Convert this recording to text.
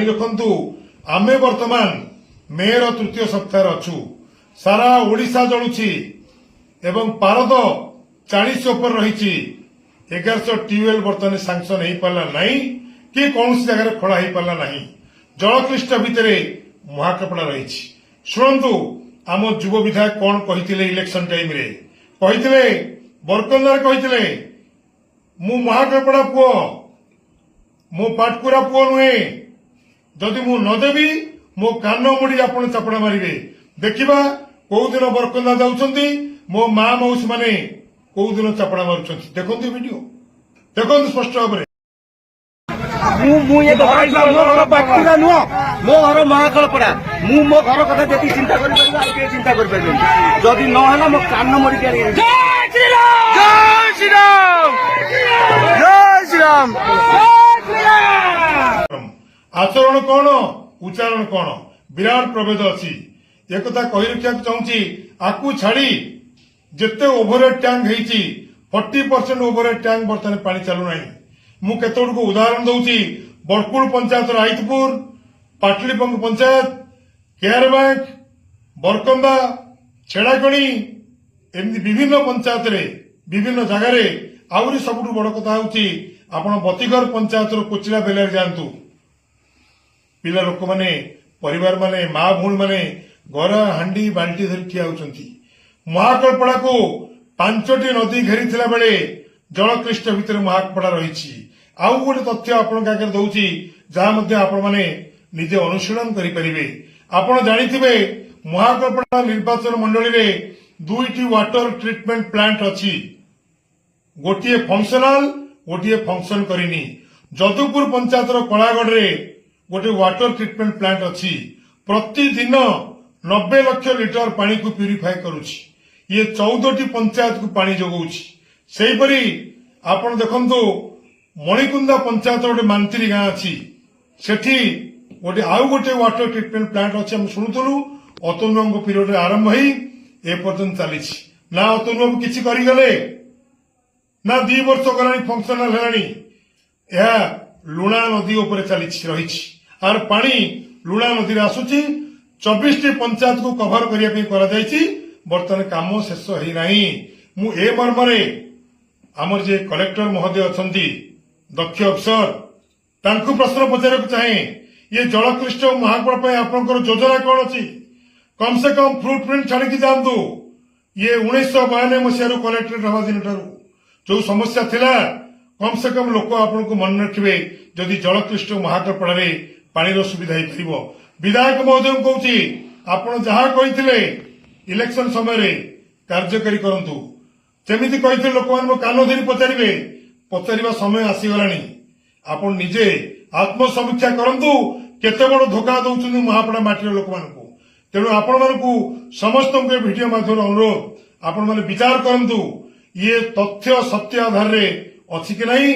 ଦେଖନ୍ତୁ ଆମେ ବର୍ତ୍ତମାନ ମେର ତୃତୀୟ ସପ୍ତାହରେ ଅଛୁ। ସାରା ଓଡ଼ିଶା ଜଳୁଛି ଏବଂ ପାରଦ 40 ଉପରେ ରହିଛି। 1100 ଟ୍ୟୁବୱେଲ ବର୍ତ୍ତମାନ ସାଂସନ ହେଇପାରିଲା ନାହିଁ କି କୌଣସି ଜାଗାରେ ଖୋଳା ହେଇପାରିଲା ନାହିଁ। ଜଳକ୍ଲିଷ୍ଟ ଭିତରେ ମହାକାପଡ଼ା ରହିଛି। ଶୁଣନ୍ତୁ ଆମ ଯୁବ ବିଧାୟକ କଣ କହିଥିଲେ ଇଲେକ୍ସନ ଟାଇମରେ। କହିଥିଲେ ବରକନ୍ଦାରେ କହିଥିଲେ ମୁଁ ମହାକାପଡ଼ା ପୁଅ, ମୁଁ ପାଟକୁରା ପୁଅ ନୁହେଁ। ଯଦି ମୁଁ ନଦେବି ମୋ କାନ ମୁଡ଼ି ଆପଣ ଚାପଡ଼ା ମାରିବେ। ଦେଖିବା କୋଉଦିନ ବରକନ୍दा ଯାଉଛନ୍ତି ମୋ ମା ମାଉସୀ ମାନେ କୋଉଦିନ ଚାପଡ଼ା ମାରୁଛନ୍ତି। ଦେଖନ୍ତୁ ଭିଡିଓ, ଦେଖନ୍ତୁ ସ୍ପଷ୍ଟ ଭାବରେ। ମୁଁ ଏ ମୋ ଘର ପାଟକୁରା ନୁହଁ, ମୋ ଘର ମହାକାଳପଡ଼ା। ମୁଁ ମୋ ଘର କଥା ଯେତିକି ଚିନ୍ତା କରିପାରିବି ଆଉ କେହି ଚିନ୍ତା କରିପାରିବେନି। ଯଦି ନହେଲା ମୋ କାନ ମରିକି ଆଣିବେ। ଜୟ ଶ୍ରୀରାମ, ଜୟ ଶ୍ରୀରାମ, ଜୟ ଶ୍ରୀରାମ। ଆଚରଣ କଣ, ଉଚ୍ଚାରଣ କଣ, ବିରାଟ ପ୍ରଭେଦ ଅଛି। ଏକଥା କହି ରଖିବାକୁ ଚାହୁଁଛି। ଆକୁ ଛାଡ଼ି ଯେତେ ଓଭରହେଡ୍ ଟ୍ୟାଙ୍କ ହେଇଛି 40% ଓଭରହେଡ୍ ଟ୍ୟାଙ୍କ ବର୍ତ୍ତମାନ ପାଣି ଚାଲୁନାହିଁ। ମୁଁ କେତେଗୁଡ଼ିକୁ ଉଦାହରଣ ଦଉଛି। ବରକୁଳ ପଞ୍ଚାୟତର ଆଇତପୁର, ପାଟଲିପଙ୍ଗ ପଞ୍ଚାୟତ, କେଆର ବ୍ୟାଙ୍କ, ବରକନ୍ଦା, ଛେଡ଼ାକଣି, ଏମିତି ବିଭିନ୍ନ ପଞ୍ଚାୟତରେ ବିଭିନ୍ନ ଜାଗାରେ। ଆହୁରି ସବୁଠୁ ବଡ଼ କଥା ହେଉଛି ଆପଣ ବତିଘର ପଞ୍ଚାୟତର କୋଚିଲା ବେଲାରେ ଯାଆନ୍ତୁ। ପିଲା ଲୋକମାନେ, ପରିବାର ମାନେ, ମା ଭଉଣୀ ମାନେ ଗରା ହାଣ୍ଡି ବାଲ୍ଟି ଧରି ଠିଆ ହେଉଛନ୍ତି। ମହାକାଳପଡ଼ାକୁ 5ଟି ନଦୀ ଘେରିଥିଲା ବେଳେ ଜଳକ୍ଲିଷ୍ଟ ଭିତରେ ମହାକାଳପଡ଼ା ରହିଛି। ଆଉ ଗୋଟେ ତଥ୍ୟ ଆପଣଙ୍କ ଆଗରେ ଦଉଛି ଯାହା ମଧ୍ୟ ଆପଣମାନେ ନିଜେ ଅନୁଶୀଳନ କରିପାରିବେ। ଆପଣ ଜାଣିଥିବେ ମହାକାଳପଡ଼ା ନିର୍ବାଚନ ମଣ୍ଡଳୀରେ 2ଟି ୱାଟର ଟ୍ରିଟମେଣ୍ଟ ପ୍ଲାଣ୍ଟ ଅଛି। ଗୋଟିଏ ଫଙ୍କସନାଲ, ଗୋଟିଏ ଫଙ୍କସନ କରିନି। ଯଦୁପୁର ପଞ୍ଚାୟତର କଳାଗଡ଼ରେ ଗୋଟେ ୱାଟର ଟ୍ରିଟମେଣ୍ଟ ପ୍ଲାଣ୍ଟ ଅଛି। ପ୍ରତିଦିନ 90 ଲକ୍ଷ ଲିଟର ପାଣିକୁ ପ୍ୟୁରିଫାଏ କରୁଛି। ଇଏ 14ଟି ପଞ୍ଚାୟତକୁ ପାଣି ଯୋଗାଉଛି। ସେହିପରି ଆପଣ ଦେଖନ୍ତୁ ମଣିକୁନ୍ଦା ପଞ୍ଚାୟତ ଗୋଟେ ମାନ୍ତ୍ରୀ ଗାଁ ଅଛି। ସେଠି ଆଉ ଗୋଟେ ୱାଟର ଟ୍ରିଟମେଣ୍ଟ ପ୍ଲାଣ୍ଟ ଅଛି। ଆମେ ଶୁଣୁଥିଲୁ ଅତନୁ ବାବୁଙ୍କ ପିରିୟଡରେ ଆରମ୍ଭ ହେଇ ଏପର୍ଯ୍ୟନ୍ତ ଚାଲିଛି। ନା ଅତନୁ ବାବୁ କିଛି କରିଗଲେ, ନା 2 ବର୍ଷ ଗଲାଣି ଫଙ୍କସନାଲ ହେଲାଣି। ଏହା ଲୁଣା ନଦୀ ଉପରେ ଚାଲିଛି ରହିଛି। ଆର ପାଣି ଲୁଣା ନଦୀରେ ଆସୁଛି। 24ଟି ପଞ୍ଚାୟତକୁ କଭର କରିବା ପାଇଁ କରାଯାଇଛି। ବର୍ତ୍ତମାନ କାମ ଶେଷ ହେଇନାହିଁ। ମୁଁ ଏ ମର୍ମରେ ଆମର ଯେ କଲେକ୍ଟର ମହୋଦୟ ଅଛନ୍ତି, ଦକ୍ଷ ଅଫିସର, ତାଙ୍କୁ ପ୍ରଶ୍ନ ପଚାରିବାକୁ ଚାହେଁ। ଇଏ ଜଳକ୍ଲିଷ୍ଟ ମହାକାଳ ପାଇଁ ଆପଣଙ୍କର ଯୋଜନା କଣ ଅଛି? କମ ସେ କମ ଫ୍ରୁଟ ପ୍ରିଣ୍ଟ ଛାଡ଼ିକି ଯାଆନ୍ତୁ। ଇଏ 1992 ମସିହାରୁ କଲେକ୍ଟରେଟ୍ ହେବା ଦିନଠାରୁ ଯୋଉ ସମସ୍ୟା ଥିଲା, କମ ସେ କମ ଲୋକ ଆପଣଙ୍କୁ ମନେ ରଖିବେ ଯଦି ଜଳକ୍ଲିଷ୍ଟ ମହାକାଳପଡ଼ାରେ ପାଣିର ସୁବିଧା ହେଇପାରିବ। ବିଧାୟକ ମହୋଦୟଙ୍କୁ କହୁଛି ଆପଣ ଯାହା କହିଥିଲେ ଇଲେକ୍ସନ ସମୟରେ କାର୍ଯ୍ୟକାରୀ କରନ୍ତୁ। ଯେମିତି କହିଥିଲେ ଲୋକମାନେ ମୋ କାନ ଧରି ପଚାରିବେ, ପଚାରିବା ସମୟ ଆସିଗଲାଣି। ଆପଣ ନିଜେ ଆତ୍ମସମୀକ୍ଷା କରନ୍ତୁ କେତେ ବଡ଼ ଧୋକା ଦଉଛନ୍ତି ମହାପଡ଼ା ମାଟିର ଲୋକମାନଙ୍କୁ। ତେଣୁ ଆପଣମାନଙ୍କୁ ସମସ୍ତଙ୍କୁ ଏ ଭିଡିଓ ମାଧ୍ୟମରେ ଅନୁରୋଧ, ଆପଣମାନେ ବିଚାର କରନ୍ତୁ ଇଏ ତଥ୍ୟ ସତ୍ୟ ଆଧାରରେ ଅଛି କି ନାହିଁ।